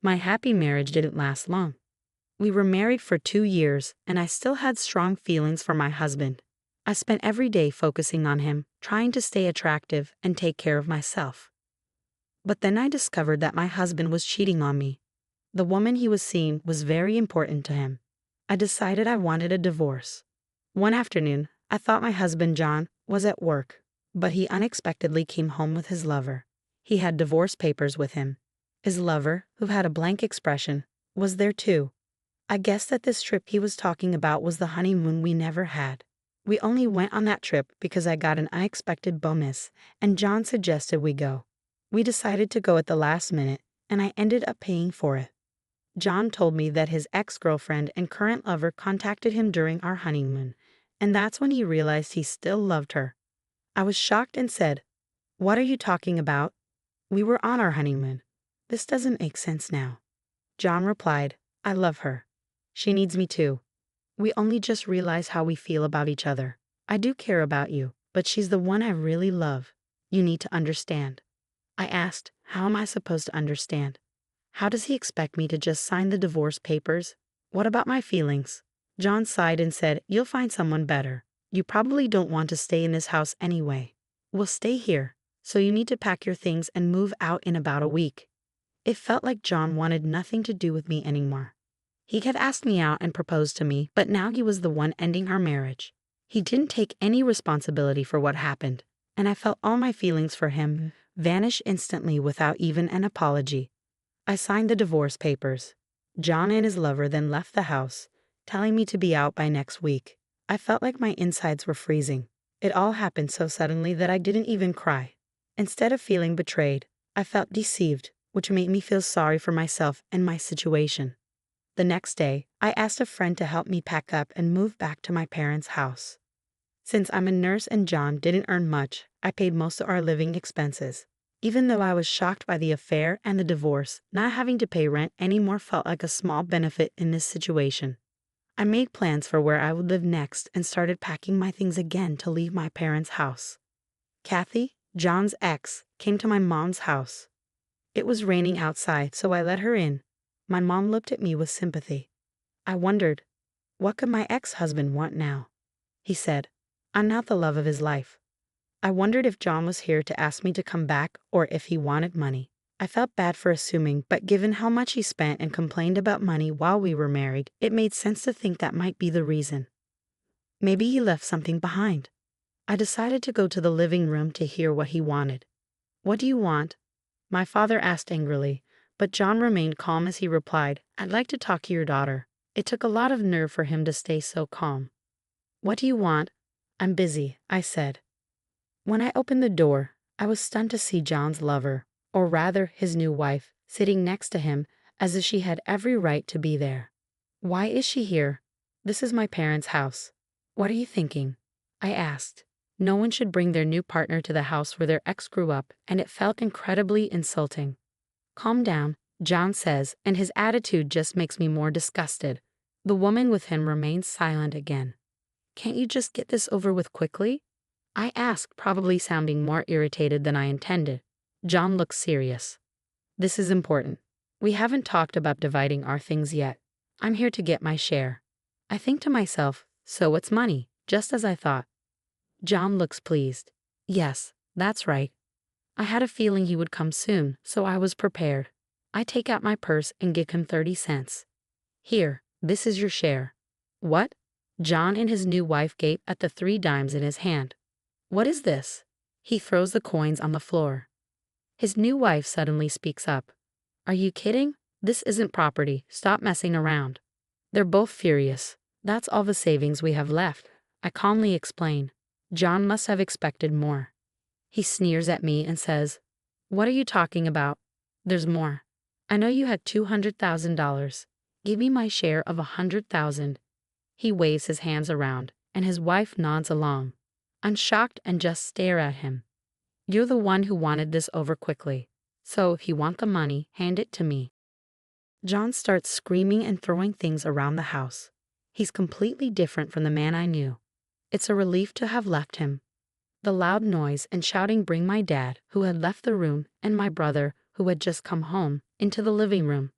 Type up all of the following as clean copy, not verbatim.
My happy marriage didn't last long. We were married for 2 years, and I still had strong feelings for my husband. I spent every day focusing on him, trying to stay attractive and take care of myself. But then I discovered that my husband was cheating on me. The woman he was seeing was very important to him. I decided I wanted a divorce. One afternoon, I thought my husband John was at work, but he unexpectedly came home with his lover. He had divorce papers with him. His lover, who had a blank expression, was there too. I guessed that this trip he was talking about was the honeymoon we never had. We only went on that trip because I got an unexpected bonus, and John suggested we go. We decided to go at the last minute, and I ended up paying for it. John told me that his ex-girlfriend and current lover contacted him during our honeymoon, and that's when he realized he still loved her. I was shocked and said, "What are you talking about? We were on our honeymoon. This doesn't make sense now." John replied, "I love her. She needs me too. We only just realized how we feel about each other. I do care about you, but she's the one I really love. You need to understand." I asked, "How am I supposed to understand? How does he expect me to just sign the divorce papers? What about my feelings?" John sighed and said, "You'll find someone better. You probably don't want to stay in this house anyway. We'll stay here, so you need to pack your things and move out in about a week." It felt like John wanted nothing to do with me anymore. He had asked me out and proposed to me, but now he was the one ending our marriage. He didn't take any responsibility for what happened, and I felt all my feelings for him vanish instantly without even an apology. I signed the divorce papers. John and his lover then left the house, telling me to be out by next week. I felt like my insides were freezing. It all happened so suddenly that I didn't even cry. Instead of feeling betrayed, I felt deceived, which made me feel sorry for myself and my situation. The next day, I asked a friend to help me pack up and move back to my parents' house. Since I'm a nurse and John didn't earn much, I paid most of our living expenses. Even though I was shocked by the affair and the divorce, not having to pay rent anymore felt like a small benefit in this situation. I made plans for where I would live next and started packing my things again to leave my parents' house. Kathy, John's ex, came to my mom's house. It was raining outside, so I let her in. My mom looked at me with sympathy. I wondered, what could my ex-husband want now? He said, "I'm not the love of his life." I wondered if John was here to ask me to come back or if he wanted money. I felt bad for assuming, but given how much he spent and complained about money while we were married, it made sense to think that might be the reason. Maybe he left something behind. I decided to go to the living room to hear what he wanted. "What do you want?" my father asked angrily, but John remained calm as he replied, "I'd like to talk to your daughter." It took a lot of nerve for him to stay so calm. "What do you want?" "I'm busy," I said. When I opened the door, I was stunned to see John's lover, or rather his new wife, sitting next to him as if she had every right to be there. "Why is she here? This is my parents' house. What are you thinking?" I asked. No one should bring their new partner to the house where their ex grew up, and it felt incredibly insulting. "Calm down," John says, and his attitude just makes me more disgusted. The woman with him remains silent again. "Can't you just get this over with quickly?" I asked, probably sounding more irritated than I intended. John looks serious. "This is important. We haven't talked about dividing our things yet. I'm here to get my share." I think to myself, so it's money, just as I thought. John looks pleased. "Yes, that's right. I had a feeling he would come soon, so I was prepared." I take out my purse and give him 30 cents. "Here, this is your share." "What?" John and his new wife gape at the 3 dimes in his hand. "What is this?" He throws the coins on the floor. His new wife suddenly speaks up. "Are you kidding? This isn't property. Stop messing around." They're both furious. "That's all the savings we have left," I calmly explain. John must have expected more. He sneers at me and says, "What are you talking about? There's more. I know you had $200,000. Give me my share of 100,000. He waves his hands around, and his wife nods along. I'm shocked and just stare at him. "You're the one who wanted this over quickly. So if you want the money, hand it to me." John starts screaming and throwing things around the house. He's completely different from the man I knew. It's a relief to have left him. The loud noise and shouting bring my dad, who had left the room, and my brother, who had just come home, into the living room.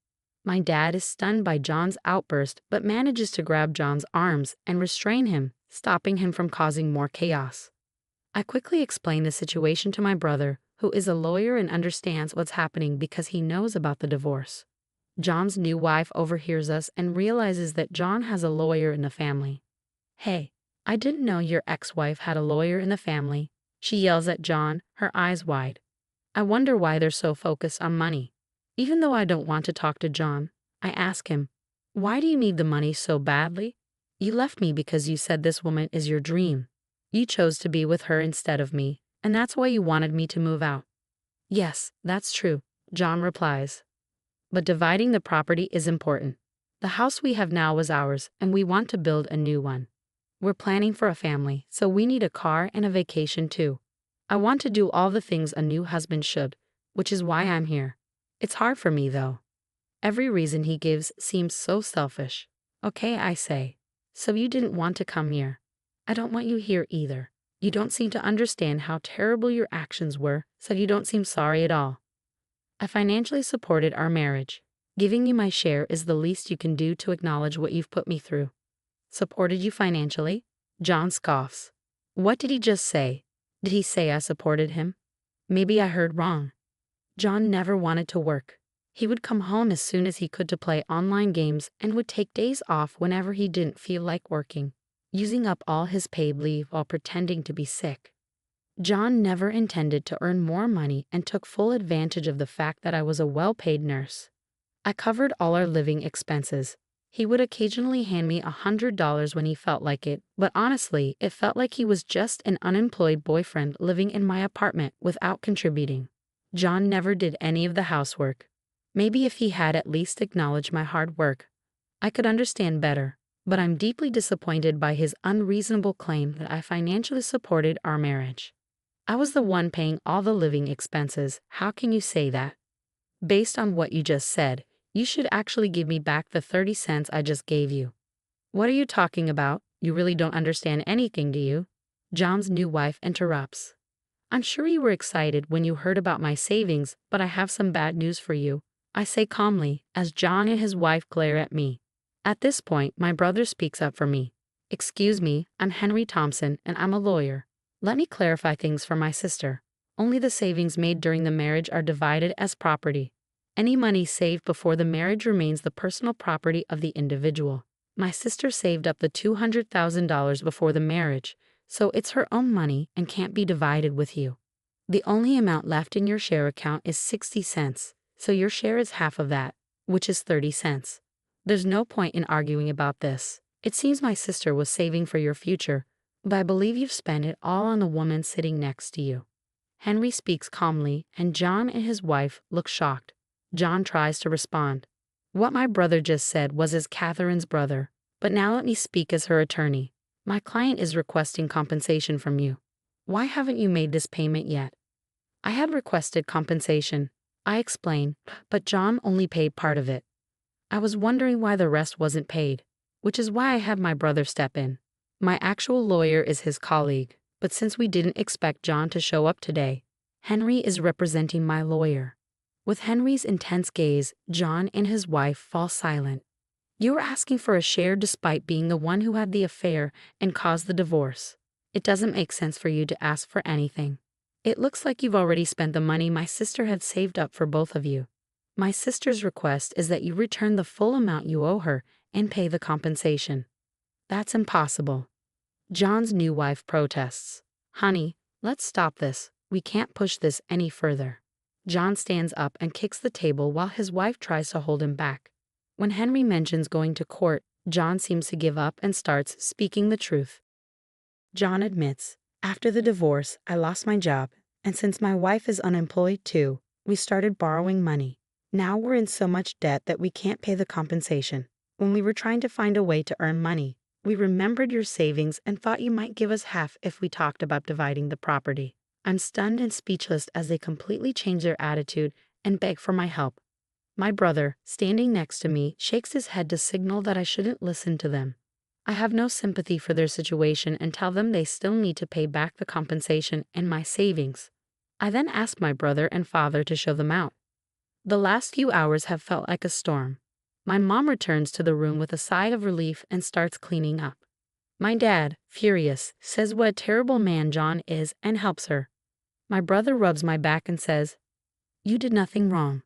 My dad is stunned by John's outburst but manages to grab John's arms and restrain him, stopping him from causing more chaos. I quickly explain the situation to my brother, who is a lawyer and understands what's happening because he knows about the divorce. John's new wife overhears us and realizes that John has a lawyer in the family. "Hey, I didn't know your ex-wife had a lawyer in the family," she yells at John, her eyes wide. I wonder why they're so focused on money. Even though I don't want to talk to John, I ask him, "Why do you need the money so badly? You left me because you said this woman is your dream. You chose to be with her instead of me, and that's why you wanted me to move out." "Yes, that's true," John replies. "But dividing the property is important. The house we have now was ours, and we want to build a new one. We're planning for a family, so we need a car and a vacation too. I want to do all the things a new husband should, which is why I'm here. It's hard for me though." Every reason he gives seems so selfish. "Okay," I say. "So you didn't want to come here. I don't want you here either. You don't seem to understand how terrible your actions were, so you don't seem sorry at all. I financially supported our marriage. Giving you my share is the least you can do to acknowledge what you've put me through." "Supported you financially?" John scoffs. What did he just say? Did he say I supported him? Maybe I heard wrong. John never wanted to work. He would come home as soon as he could to play online games and would take days off whenever he didn't feel like working, using up all his paid leave while pretending to be sick. John never intended to earn more money and took full advantage of the fact that I was a well-paid nurse. I covered all our living expenses. He would occasionally hand me $100 when he felt like it, but honestly, it felt like he was just an unemployed boyfriend living in my apartment without contributing. John never did any of the housework. Maybe if he had at least acknowledged my hard work, I could understand better, but I'm deeply disappointed by his unreasonable claim that I financially supported our marriage. I was the one paying all the living expenses. How can you say that? Based on what you just said, you should actually give me back the 30 cents I just gave you. What are you talking about? You really don't understand anything, do you? John's new wife interrupts. I'm sure you were excited when you heard about my savings, but I have some bad news for you, I say calmly, as John and his wife glare at me. At this point, my brother speaks up for me. "Excuse me, I'm Henry Thompson, and I'm a lawyer. Let me clarify things for my sister. Only the savings made during the marriage are divided as property. Any money saved before the marriage remains the personal property of the individual. My sister saved up the $200,000 before the marriage, so it's her own money and can't be divided with you. The only amount left in your share account is 60 cents, so your share is half of that, which is 30 cents. There's no point in arguing about this. It seems my sister was saving for your future, but I believe you've spent it all on the woman sitting next to you." Henry speaks calmly, and John and his wife look shocked. John tries to respond. What my brother just said was as Catherine's brother, but now let me speak as her attorney. My client is requesting compensation from you. Why haven't you made this payment yet? I had requested compensation, I explain, but John only paid part of it. I was wondering why the rest wasn't paid, which is why I had my brother step in. My actual lawyer is his colleague, but since we didn't expect John to show up today, Henry is representing my lawyer. With Henry's intense gaze, John and his wife fall silent. You were asking for a share despite being the one who had the affair and caused the divorce. It doesn't make sense for you to ask for anything. It looks like you've already spent the money my sister had saved up for both of you. My sister's request is that you return the full amount you owe her and pay the compensation. That's impossible. John's new wife protests. Honey, let's stop this. We can't push this any further. John stands up and kicks the table while his wife tries to hold him back. When Henry mentions going to court, John seems to give up and starts speaking the truth. John admits, after the divorce, I lost my job, and since my wife is unemployed too, we started borrowing money. Now we're in so much debt that we can't pay the compensation. When we were trying to find a way to earn money, we remembered your savings and thought you might give us half if we talked about dividing the property. I'm stunned and speechless as they completely change their attitude and beg for my help. My brother, standing next to me, shakes his head to signal that I shouldn't listen to them. I have no sympathy for their situation and tell them they still need to pay back the compensation and my savings. I then ask my brother and father to show them out. The last few hours have felt like a storm. My mom returns to the room with a sigh of relief and starts cleaning up. My dad, furious, says what a terrible man John is and helps her. My brother rubs my back and says, "You did nothing wrong.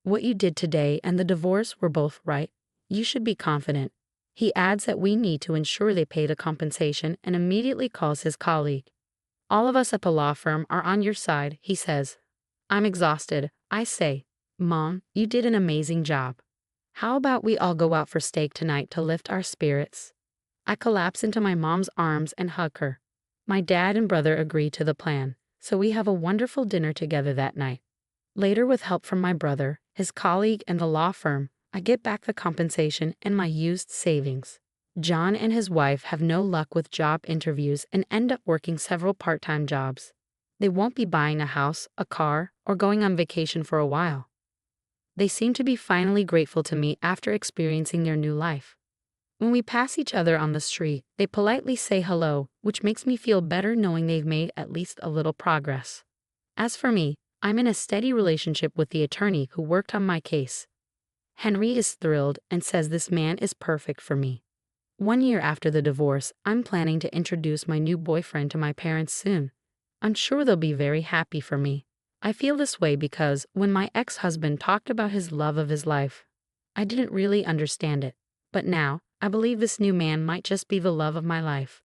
What you did today and the divorce were both right. You should be confident." He adds that we need to ensure they pay the compensation and immediately calls his colleague. "All of us at the law firm are on your side," he says. I'm exhausted. I say, "Mom, you did an amazing job. How about we all go out for steak tonight to lift our spirits?" I collapse into my mom's arms and hug her. My dad and brother agree to the plan, so we have a wonderful dinner together that night. Later, with help from my brother, his colleague, and the law firm, I get back the compensation and my used savings. John and his wife have no luck with job interviews and end up working several part-time jobs. They won't be buying a house, a car, or going on vacation for a while. They seem to be finally grateful to me after experiencing their new life. When we pass each other on the street, they politely say hello, which makes me feel better knowing they've made at least a little progress. As for me, I'm in a steady relationship with the attorney who worked on my case. Henry is thrilled and says this man is perfect for me. 1 year after the divorce, I'm planning to introduce my new boyfriend to my parents soon. I'm sure they'll be very happy for me. I feel this way because when my ex-husband talked about his love of his life, I didn't really understand it. But now, I believe this new man might just be the love of my life.